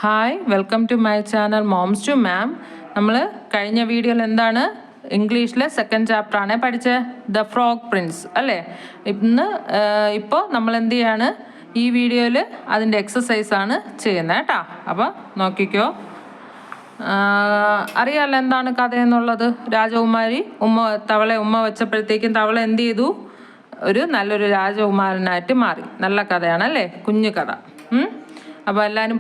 Hi, welcome to my channel moms to mom. നമ്മൾ കഴിഞ്ഞ വീഡിയോയിൽ എന്താണ് ഇംഗ്ലീഷിലെ സെക്കൻഡ് ചാപ്റ്ററാണ് പഠിച്ചത്, ദ ഫ്രോഗ് പ്രിൻസ് അല്ലേ. ഇപ്പോൾ നമ്മൾ എന്ത് ചെയ്യാണ്, ഈ വീഡിയോയിൽ അതിൻ്റെ എക്സസൈസാണ് ചെയ്യുന്നത് കേട്ടോ. അപ്പോൾ നോക്കിക്കോ. അറിയാമല്ലോ എന്താണ് കഥയെന്നുള്ളത്. രാജകുമാരി തവളെ ഉമ്മ വെച്ചപ്പോഴത്തേക്കും തവള എന്ത് ചെയ്തു, ഒരു നല്ലൊരു രാജകുമാരനായിട്ട് മാറി. നല്ല കഥയാണല്ലേ, കുഞ്ഞു കഥ. അപ്പോൾ എല്ലാവരും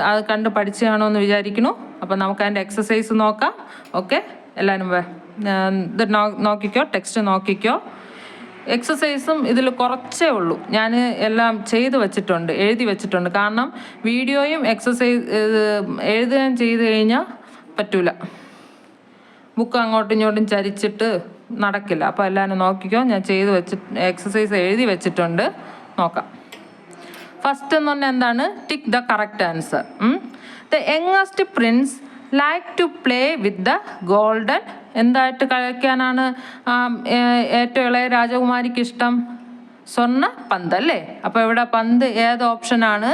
അത് കണ്ട് പഠിച്ചു കാണുമെന്ന് വിചാരിക്കുന്നു. അപ്പോൾ നമുക്ക് അതിൻ്റെ എക്സസൈസ് നോക്കാം. ഓക്കെ, എല്ലാവരും ഇത് നോക്കിക്കോ, ടെക്സ്റ്റ് നോക്കിക്കോ. എക്സസൈസും ഇതിൽ കുറച്ചേ ഉള്ളൂ, ഞാൻ എല്ലാം എഴുതി വെച്ചിട്ടുണ്ട്. കാരണം വീഡിയോയും എക്സസൈസ് എഴുതുകയും ചെയ്ത് കഴിഞ്ഞാൽ പറ്റൂല, ബുക്ക് അങ്ങോട്ടും ഇങ്ങോട്ടും ചരിച്ചിട്ട് നടക്കില്ല. അപ്പോൾ എല്ലാവരും നോക്കിക്കോ, ഞാൻ എക്സസൈസ് എഴുതി വെച്ചിട്ടുണ്ട്, നോക്കാം. ഫസ്റ്റ് എന്ന് പറഞ്ഞാൽ എന്താണ്, tick the correct answer. The youngest prince like to play with the golden. എന്തായിട്ട് കളിക്കാനാണ് ഏറ്റവും ഇളയ രാജകുമാരിക്ക് ഇഷ്ടം? സ്വർണ്ണ പന്ത് അല്ലേ. അപ്പോൾ ഇവിടെ പന്ത് ഏത് ഓപ്ഷനാണ്?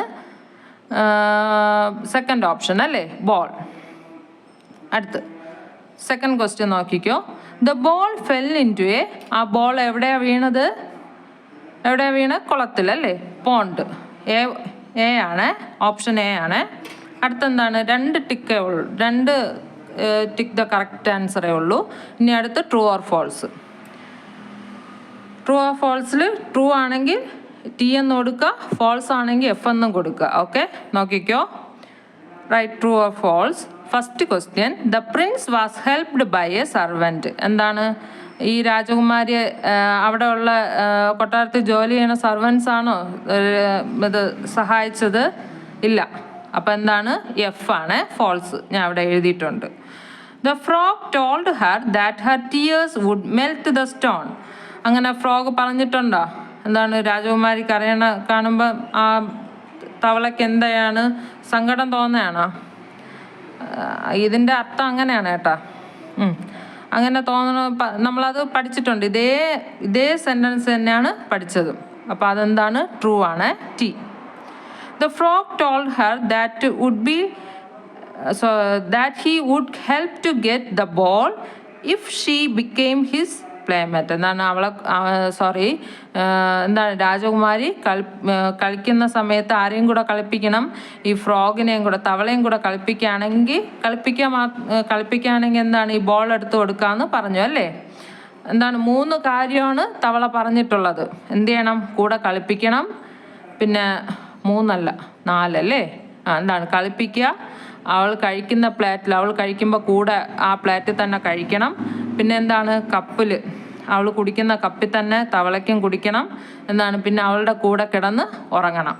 സെക്കൻഡ് ഓപ്ഷൻ അല്ലേ, ബോൾ. അടുത്ത് സെക്കൻഡ് ക്വസ്റ്റ്യൻ നോക്കിക്കോ. The ball fell in to ആ ബോൾ എവിടെയാണ് വീണത്? കുളത്തിലല്ലേ, പോണ്ട്. എ ആണ്, ഓപ്ഷൻ എ ആണ്. അടുത്തെന്താണ്, രണ്ട് ടിക്ക് ദ കറക്റ്റ് ആൻസറേ ഉള്ളൂ. ഇനി അടുത്ത് true or false. True or ഫോൾസിൽ ട്രൂ ആണെങ്കിൽ ടി എന്ന് കൊടുക്കുക, ഫോൾസ് ആണെങ്കിൽ എഫ് എന്നും കൊടുക്കുക. ഓക്കെ, നോക്കിക്കോ. Write true or false. First question, the prince was helped by a servant. എന്താണ്, ഈ രാജകുമാരി അവിടെ ഉള്ള കൊട്ടാരത്തിൽ ജോലി ചെയ്യുന്ന സർവൻസ് ആണോ ഇത് സഹായിച്ചത്? ഇല്ല. അപ്പം എന്താണ്, എഫ് ആണ്, ഫോൾസ്. ഞാൻ അവിടെ എഴുതിയിട്ടുണ്ട്. The frog told her that her tears would melt the stone. അങ്ങനെ ഫ്രോഗ് പറഞ്ഞിട്ടുണ്ടോ? എന്താണ്, രാജകുമാരി കാണുമ്പോൾ ആ തവളയ്ക്ക് എന്താണ് സങ്കടം തോന്നുകയാണോ? ഇതിൻ്റെ അർത്ഥം അങ്ങനെയാണ് കേട്ടോ. അങ്ങനെ തോന്നണം, നമ്മളത് പഠിച്ചിട്ടുണ്ട്. ഇതേ സെൻറ്റൻസ് തന്നെയാണ് പഠിച്ചതും. അപ്പോൾ അതെന്താണ്, ട്രൂ ആണ്, T. The frog told her that he would help to get the ball if she became his playmate. എന്താണ് എന്താണ്, രാജകുമാരി കളിക്കുന്ന സമയത്ത് ആരെയും കൂടെ കളിപ്പിക്കണം, ഈ ഫ്രോഗിനെയും കൂടെ, തവളയും കൂടെ കളിപ്പിക്കുകയാണെങ്കിൽ എന്താണ്, ഈ ബോൾ എടുത്ത് കൊടുക്കാമെന്ന് പറഞ്ഞു അല്ലേ. എന്താണ്, 3 കാര്യമാണ് തവള പറഞ്ഞിട്ടുള്ളത്. എന്ത് ചെയ്യണം, കൂടെ കളിപ്പിക്കണം. പിന്നെ 3 അല്ല 4 അല്ലേ. എന്താണ്, കളിപ്പിക്കുക, അവൾ കഴിക്കുന്ന പ്ലേറ്റിൽ, അവൾ കഴിക്കുമ്പോൾ കൂടെ ആ പ്ലേറ്റിൽ തന്നെ കഴിക്കണം. പിന്നെ എന്താണ്, കപ്പിൽ, അവൾ കുടിക്കുന്ന കപ്പിൽ തന്നെ തവളയ്ക്കും കുടിക്കണം. എന്താണ്, പിന്നെ അവളുടെ കൂടെ കിടന്ന് ഉറങ്ങണം.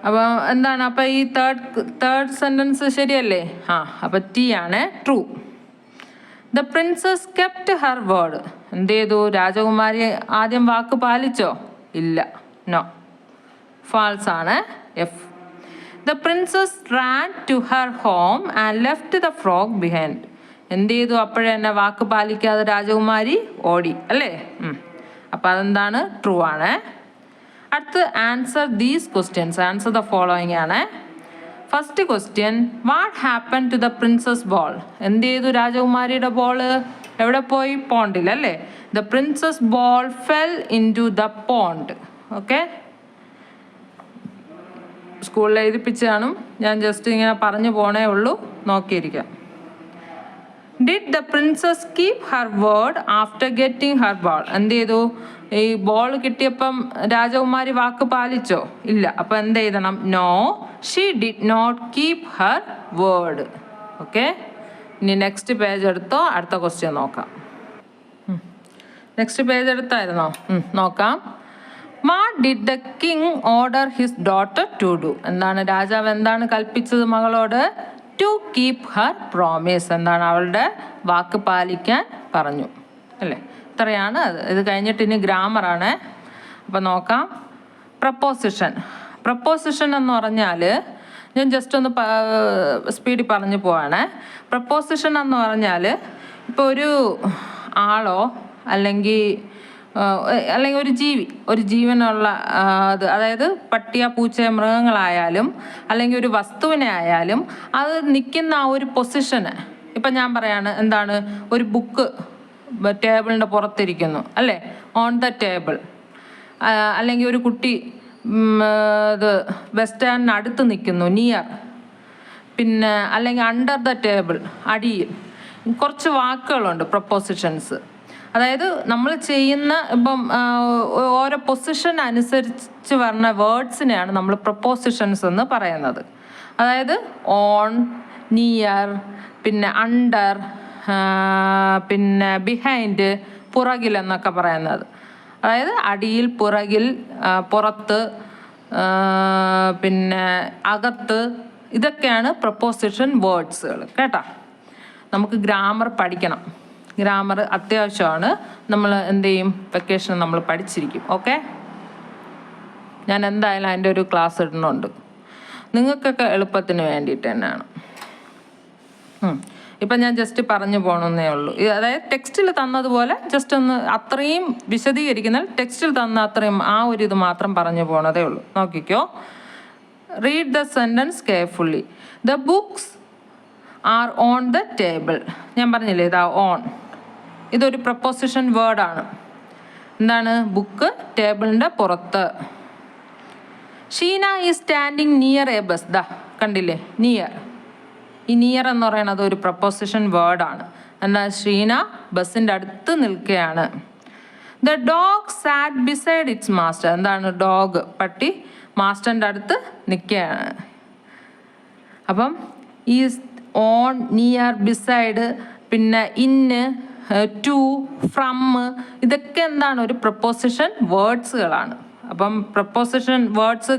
അപ്പോൾ എന്താണ്, അപ്പോൾ ഈ തേർഡ് സെൻറ്റൻസ് ശരിയല്ലേ? അപ്പോൾ ടി ആണ്, true. The princess kept her word. എന്ത് ചെയ്തു, രാജകുമാരി ആദ്യം വാക്ക് പാലിച്ചോ? ഇല്ല, നോ, ഫാൾസ് ആണ്, F. The princess ran to her home and left the frog behind. എന്ത് ചെയ്തു, അപ്പോഴെന്നെ വാക്ക് പാലിക്കാതെ രാജകുമാരി ഓടി അല്ലേ. അപ്പം അതെന്താണ്, ട്രൂ ആണ്. അടുത്ത് answer these questions, answer the following ആണ്. First question, what happen to the princess ball. എന്ത് ചെയ്തു, രാജകുമാരിയുടെ ബോള് എവിടെ പോയി? പോണ്ടിൽ അല്ലേ. The princess ball fell in to the pond. Okay, സ്കൂളിൽ എഴുതിപ്പിച്ചാണ്, ഞാൻ ജസ്റ്റ് ഇങ്ങനെ പറഞ്ഞു പോണേ ഉള്ളൂ, നോക്കിയിരിക്കാം. Did the princess keep her word after getting her ball. എന്ത് ചെയ്തു, ഈ ബോൾ കിട്ടിയപ്പം രാജകുമാരി വാക്ക് പാലിച്ചോ? ഇല്ല. അപ്പം എന്ത് എഴുതണം, no, she did not keep her word. Okay, ഇനി നെക്സ്റ്റ് പേജ് എടുത്തോ, അടുത്ത ക്വസ്റ്റ്യൻ നോക്കാം. നെക്സ്റ്റ് പേജ് എടുത്തായിരുന്നോ? നോക്കാം. What did the king order his daughter to do. എന്താണ്, രാജാവ് എന്താണ് കൽപ്പിച്ചത് മകളോട്? To keep her promise. എന്താണ്, അവളുടെ വാക്ക് പാലിക്കാൻ പറഞ്ഞു അല്ലേ. ഇത്രയാണ് അത്. ഇത് കഴിഞ്ഞിട്ട് ഇനി ഗ്രാമറാണ്. അപ്പം നോക്കാം. പ്രപ്പോസിഷൻ എന്ന് പറഞ്ഞാൽ ഞാൻ ജസ്റ്റ് ഒന്ന് സ്പീഡിൽ പറഞ്ഞു പോവാണ്. പ്രപ്പോസിഷൻ എന്ന് പറഞ്ഞാൽ ഇപ്പോൾ ഒരു ആളോ അല്ലെങ്കിൽ അല്ലെങ്കിൽ ഒരു ജീവനുള്ള അത്, അതായത് പട്ടിയ പൂച്ച മൃഗങ്ങളായാലും അല്ലെങ്കിൽ ഒരു വസ്തുവിനെ ആയാലും അത് നിൽക്കുന്ന ആ ഒരു പൊസിഷന്. ഇപ്പം ഞാൻ പറയാണ്, എന്താണ്, ഒരു ബുക്ക് ടേബിളിൻ്റെ പുറത്തിരിക്കുന്നു അല്ലേ, ഓൺ ദ ടേബിൾ. അല്ലെങ്കിൽ ഒരു കുട്ടി ഇത് ബസ് സ്റ്റാൻഡിന് അടുത്ത് നിൽക്കുന്നു, നിയർ. പിന്നെ അല്ലെങ്കിൽ അണ്ടർ ദ ടേബിൾ, അടിയിൽ. കുറച്ച് വാക്കുകളുണ്ട് പ്രൊപ്പോസിഷൻസ്. അതായത് നമ്മൾ ചെയ്യുന്ന ഇപ്പം ഓരോ പൊസിഷൻ അനുസരിച്ച് വരുന്ന വേർഡ്സിനെയാണ് നമ്മൾ പ്രൊപ്പോസിഷൻസ് എന്ന് പറയുന്നത്. അതായത് ഓൺ, നിയർ, പിന്നെ അണ്ടർ, പിന്നെ ബിഹൈൻഡ്, പുറകിൽ എന്നൊക്കെ പറയുന്നത്. അതായത് അടിയിൽ, പുറകിൽ, പുറത്ത്, പിന്നെ അകത്ത്, ഇതൊക്കെയാണ് പ്രൊപ്പോസിഷൻ വേർഡ്സുകൾ കേട്ടോ. നമുക്ക് ഗ്രാമർ പഠിക്കണം. ഗ്രാമർ അത്യാവശ്യമാണ്. നമ്മൾ എന്ത് ചെയ്യും, വെക്കേഷൻ നമ്മൾ പഠിച്ചിരിക്കും. ഓക്കെ, ഞാൻ എന്തായാലും അതിൻ്റെ ഒരു ക്ലാസ് ഇടുന്നുണ്ട്, നിങ്ങൾക്കൊക്കെ എളുപ്പത്തിന് വേണ്ടിയിട്ട് തന്നെയാണ്. ഇപ്പം ഞാൻ ജസ്റ്റ് പറഞ്ഞു പോകണമെന്നേ ഉള്ളൂ. അതായത് ടെക്സ്റ്റിൽ തന്നതുപോലെ ജസ്റ്റ് ഒന്ന് അത്രയും വിശദീകരിക്കുന്ന, ടെക്സ്റ്റിൽ തന്ന അത്രയും ആ ഒരു ഇത് മാത്രം പറഞ്ഞു പോകണതേ ഉള്ളൂ. നോക്കിക്കോ. Read the sentence carefully. The books are on the table. ഞാൻ പറഞ്ഞില്ലേ, ഇതാ ഓൺ, ഇതൊരു പ്രപ്പോസിഷൻ വേർഡാണ്. എന്താണ്, ബുക്ക് ടേബിളിൻ്റെ പുറത്ത്. Sheena is standing near A bus. ദാ കണ്ടില്ലേ, നിയർ. ഈ നിയർ എന്ന് പറയുന്നത് ഒരു പ്രപ്പോസിഷൻ വേർഡാണ്. എന്നാൽ ഷീന ബസ്സിൻ്റെ അടുത്ത് നിൽക്കുകയാണ്. The dog SAT beside it's master. എന്താണ്, ഡോഗ്, പട്ടി മാസ്റ്ററിൻ്റെ അടുത്ത് നിൽക്കുകയാണ്. അപ്പം ഈ ഓൺ, നിയർ, ബിസൈഡ്, പിന്നെ ഇന്ന്, ടു, ഫ്രം, ഇതൊക്കെ എന്താണ്, ഒരു പ്രപ്പോസിഷൻ വേർഡ്സുകളാണ്. അപ്പം പ്രപ്പോസിഷൻ വേർഡ്സ്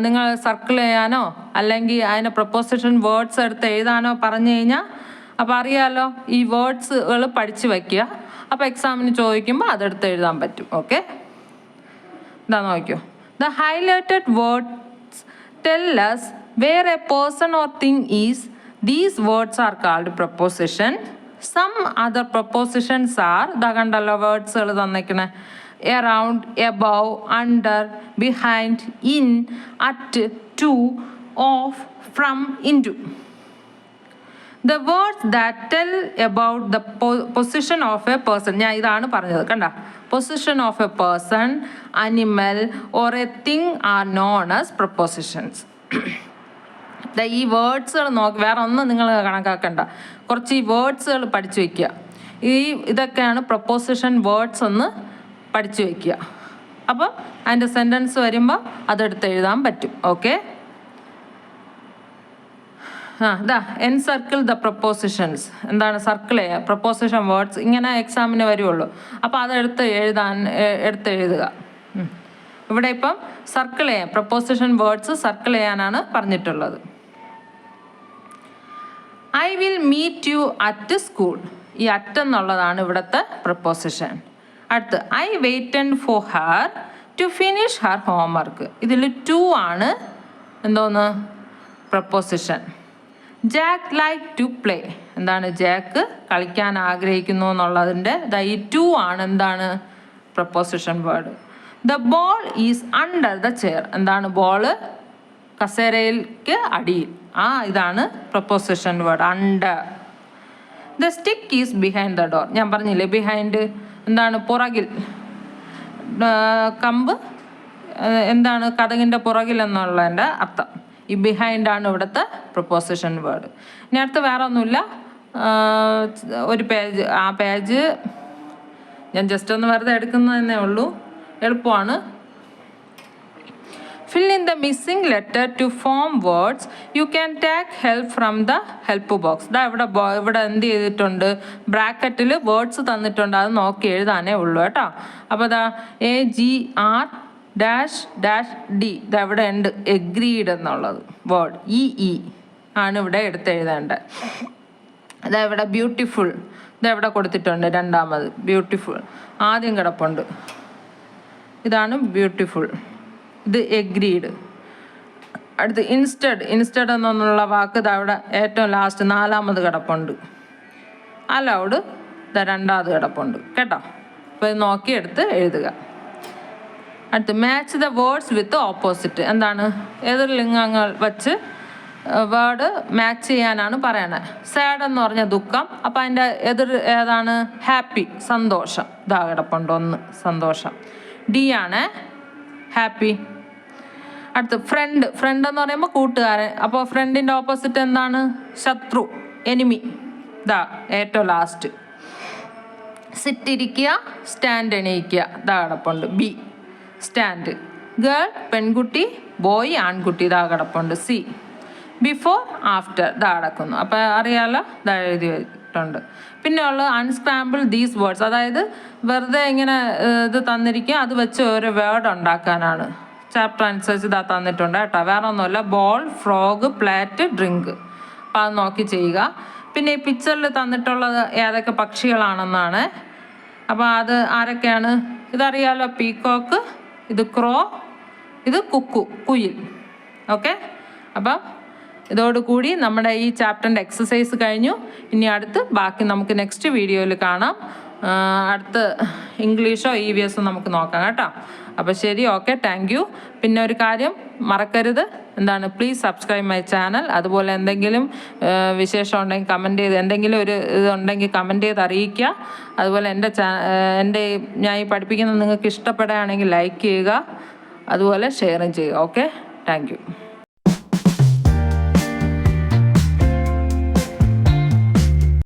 നിങ്ങൾ സർക്കിൾ ചെയ്യാനോ അല്ലെങ്കിൽ അതിനെ പ്രപ്പോസിഷൻ വേർഡ്സ് എടുത്ത് എഴുതാനോ പറഞ്ഞു കഴിഞ്ഞാൽ അപ്പോൾ അറിയാമല്ലോ, ഈ വേർഡ്സുകൾ പഠിച്ച് വയ്ക്കുക. അപ്പോൾ എക്സാമിന് ചോദിക്കുമ്പോൾ അതെടുത്ത് എഴുതാൻ പറ്റും. ഓക്കെ, ഇതാ നോക്കിയോ. The highlighted words tell us where a person or thing is. These words are called preposition. Some other prepositions are, ദാ കണ്ടല്ലോ വേർഡ്സുകൾ തന്നിരിക്കണേ, around, above, under, behind, in, at, to, of, from, into. The words that tell about the position of a person. ഞാൻ ഇതാണ് പറഞ്ഞത്, കണ്ട. Position of a person, animal or a thing are known as prepositions. ഈ വേർഡ്സുകൾ നോക്കി, വേറെ ഒന്നും നിങ്ങൾ കണക്കാക്കണ്ട, കുറച്ച് ഈ വേർഡ്സുകൾ പഠിച്ചു വയ്ക്കുക. ഇതൊക്കെയാണ് പ്രപ്പോസിഷൻ വേർഡ്സ് എന്ന് പഠിച്ചു വയ്ക്കുക. അപ്പം അതിൻ്റെ സെൻറ്റൻസ് വരുമ്പോൾ അതെടുത്ത് എഴുതാൻ പറ്റും. ഓക്കെ, ഇതാ എൻസർക്കിൾ ദ പ്രപ്പോസിഷൻസ്. എന്താണ് സർക്കിൾ ചെയ്യുക, പ്രപ്പോസിഷൻ വേർഡ്സ് ഇങ്ങനെ എക്സാമിന് വരുള്ളൂ. അപ്പോൾ അതെടുത്ത് എഴുതുക. ഇവിടെ ഇപ്പം സർക്കിൾ ചെയ്യാം, പ്രപ്പോസിഷൻ വേർഡ്സ് സർക്കിൾ ചെയ്യാനാണ് പറഞ്ഞിട്ടുള്ളത്. I will meet you at school. ഈ അറ്റ് എന്നുള്ളതാണ് ഇവിടുത്തെ പ്രപ്പോസിഷൻ. അടുത്ത് I waited for her to finish her homework. ഇതിൽ ടു ആണ് എന്തോന്ന്, preposition. Jack like to play. എന്താണ്, ജാക്ക് കളിക്കാൻ ആഗ്രഹിക്കുന്നു എന്നുള്ളതിൻ്റെ ഈ ടു ആണ് എന്താണ്, preposition word. The ball is under the chair. എന്താണ്, ബോള് കസേരയിലേക്ക് അടിയിൽ. ഇതാണ് preposition word, under. The stick is behind the door. ഞാൻ പറഞ്ഞില്ലേ, ബിഹൈൻഡ് എന്താണ്, പുറകിൽ. കമ്പ് എന്താണ്, കതകിൻ്റെ പുറകിൽ എന്നുള്ളതിൻ്റെ അർത്ഥം. ഈ ബിഹൈൻഡാണ് ഇവിടുത്തെ പ്രപ്പോസിഷൻ വേർഡ്. ഇനി അടുത്ത് വേറെ ഒന്നുമില്ല, ഒരു പേജ്. ആ പേജ് ഞാൻ ജസ്റ്റ് ഒന്ന് വെറുതെ എടുക്കുന്നതന്നേ ഉള്ളൂ, എളുപ്പമാണ്. Fill in the missing letter to form words. You can take help from the help box. ദാ ഇവിടെ എന്ത് ചെയ്തിട്ടുണ്ട്, ബ്രാക്കറ്റിൽ വേർഡ്സ് തന്നിട്ടുണ്ട്, അത് നോക്കി എഴുതാനേ ഉള്ളൂ കേട്ടോ. അപ്പോൾ ദാ AGR-D ഇതാ ഇവിടെ ഉണ്ട്, എഗ്രീഡ് എന്നുള്ളത് വേർഡ്. EE ആണ് ഇവിടെ എടുത്തെഴുതേണ്ടത്. ഇതാ ഇവിടെ ബ്യൂട്ടിഫുൾ, ഇതാ ഇവിടെ കൊടുത്തിട്ടുണ്ട് രണ്ടാമത്. ബ്യൂട്ടിഫുൾ ആദ്യം കിടപ്പുണ്ട്, ഇതാണ് ബ്യൂട്ടിഫുൾ. ഇത് എഗ്രീഡ്. അടുത്ത് ഇൻസ്റ്റഡ് എന്നുള്ള വാക്ക് ഇതാ ഇവിടെ ഏറ്റവും ലാസ്റ്റ് നാലാമത് കിടപ്പുണ്ട്. അലൗഡ് ഇതാ രണ്ടാമത് കിടപ്പുണ്ട് കേട്ടോ. അപ്പോൾ ഇത് നോക്കിയെടുത്ത് എഴുതുക. അടുത്ത് match the words with opposite. എന്താണ്? എതിർ ലിംഗങ്ങൾ വച്ച് വേർഡ് മാച്ച് ചെയ്യാനാണ് പറയണത്. സാഡ് എന്ന് പറഞ്ഞ ദുഃഖം, അപ്പം അതിൻ്റെ എതിർ ഏതാണ്? ഹാപ്പി, സന്തോഷം. ഇതാ കിടപ്പുണ്ട് 1 സന്തോഷം. ഡി ആണ് ഹാപ്പി. അടുത്ത് ഫ്രണ്ട്. ഫ്രണ്ട് എന്ന് പറയുമ്പോൾ കൂട്ടുകാരൻ. അപ്പോൾ ഫ്രണ്ടിൻ്റെ ഓപ്പോസിറ്റ് എന്താണ്? ശത്രു, എനിമി. ഇതാ ഏറ്റവും ലാസ്റ്റ്. സിറ്റ് ഇരിക്കുക, സ്റ്റാൻഡ് എണീക്കുക. ഇതാ കിടപ്പുണ്ട് ബി, സ്റ്റാൻഡ്. ഗേൾ പെൺകുട്ടി, ബോയ് ആൺകുട്ടി. ഇതാ കിടപ്പുണ്ട് സി. ബിഫോർ ആഫ്റ്റർ ഇതാ കിടക്കുന്നു. അപ്പോൾ അറിയാലോ, ഇതാ എഴുതി വെച്ചിട്ടുണ്ട്. പിന്നെ ഉള്ളത് അൺസ്ക്രാമ്പിൾ ദീസ് വേർഡ്സ്. അതായത് വെറുതെ ഇങ്ങനെ ഇത് തന്നിരിക്കുക, അത് വെച്ച് ഒരു വേർഡ് ഉണ്ടാക്കാനാണ്. ചാപ്റ്റർ അനുസരിച്ച് ഇതാ തന്നിട്ടുണ്ട് കേട്ടോ. വേറെ ഒന്നുമില്ല. Ball, frog, plate, drink. അപ്പോൾ അത് നോക്കി ചെയ്യുക. പിന്നെ ഈ പിക്ചറിൽ തന്നിട്ടുള്ളത് ഏതൊക്കെ പക്ഷികളാണെന്നാണ്. അപ്പോൾ അത് ആരൊക്കെയാണ്? ഇതറിയാലോ, പീക്കോക്ക്, ഇത് ക്രോ, ഇത് കുക്കു, കുയിൽ. ഓക്കെ, അപ്പം ഇതോടുകൂടി നമ്മുടെ ഈ ചാപ്റ്ററിൻ്റെ എക്സസൈസ് കഴിഞ്ഞു. ഇനി അടുത്ത് ബാക്കി നമുക്ക് നെക്സ്റ്റ് വീഡിയോയിൽ കാണാം. അടുത്ത് ഇംഗ്ലീഷോ EVS നമുക്ക് നോക്കാം കേട്ടോ. അപ്പോൾ ശരി, ഓക്കെ, താങ്ക് യു. പിന്നെ ഒരു കാര്യം മറക്കരുത്, എന്താണ്? Please subscribe my channel. അതുപോലെ എന്തെങ്കിലും വിശേഷം ഉണ്ടെങ്കിൽ കമൻറ്റ് ചെയ്ത്, എന്തെങ്കിലും ഒരു ഇതുണ്ടെങ്കിൽ കമൻറ്റ് ചെയ്ത് അറിയിക്കുക. അതുപോലെ എൻ്റെ ഞാൻ ഈ പഠിപ്പിക്കുന്നത് നിങ്ങൾക്ക് ഇഷ്ടപ്പെടുകയാണെങ്കിൽ ലൈക്ക് ചെയ്യുക, അതുപോലെ ഷെയറും ചെയ്യുക. Okay, thank you.